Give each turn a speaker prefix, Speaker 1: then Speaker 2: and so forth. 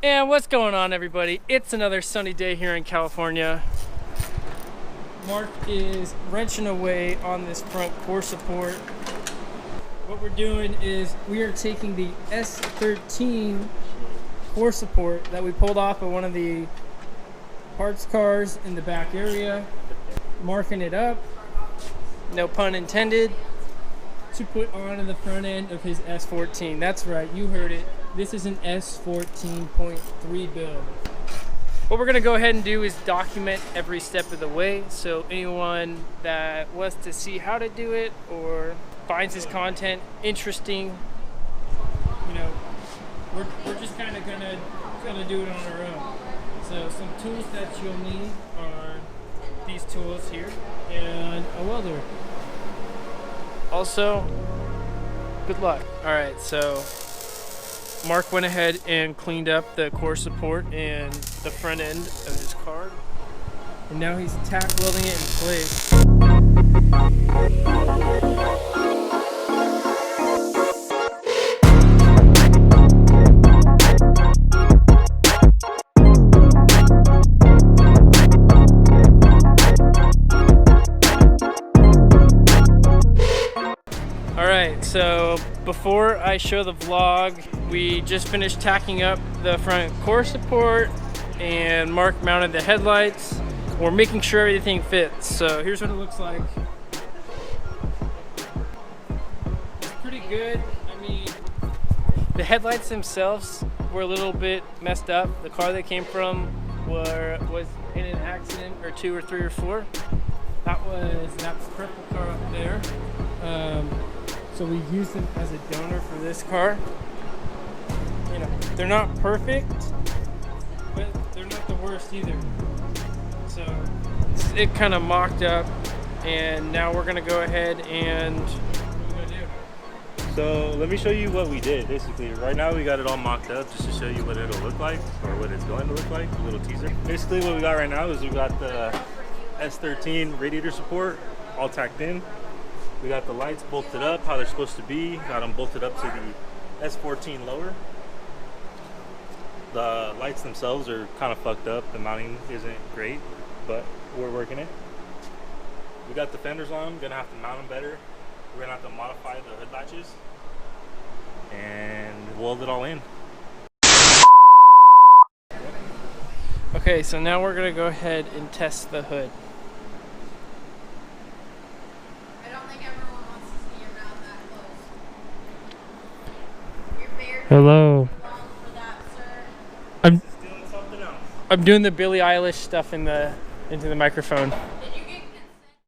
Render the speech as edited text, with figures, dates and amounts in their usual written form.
Speaker 1: And what's going on, everybody? It's another sunny day here in California. Mark is wrenching away on this front core support. What we're doing is we are taking the S13 core support that we pulled off of one of the parts cars in the back area, marking it up, no pun intended, to put on the front end of his S14. That's right, you heard it. This is an S14.3 build. What we're gonna go ahead and do is document every step of the way, so anyone that wants to see how to do it or finds this content interesting, you know, we're just kind of gonna do it on our own. So some tools that you'll need are these tools here and a welder. Also, good luck. All right, so Mark went ahead and cleaned up the core support and the front end of his car, and now he's tack welding it in place. Alright, so before I show the vlog, we just finished tacking up the front core support and Mark mounted the headlights. We're making sure everything fits. So here's what it looks like. It's pretty good. I mean, the headlights themselves were a little bit messed up. The car they came from was in an accident, or 2 or 3 or 4. That was that purple car up there. So we used them as a donor for this car. You know, they're not perfect, but they're not the worst either. So it kind of mocked up, and now we're gonna go ahead and what are we gonna do?
Speaker 2: So let me show you what we did. Basically, right now we got it all mocked up just to show you what it'll look like, or what it's going to look like, a little teaser. Basically what we got right now is we got the S13 Radiator Support all tacked in. We got the lights bolted up how they're supposed to be. Got them bolted up to the S14 lower. The lights themselves are kind of fucked up. The mounting isn't great, but we're working it. We got the fenders on. Gonna have to mount them better. We're gonna have to modify the hood latches and weld it all in.
Speaker 1: Okay, so now we're gonna go ahead and test the hood. Hello. I'm doing the Billie Eilish stuff into the microphone.
Speaker 3: Did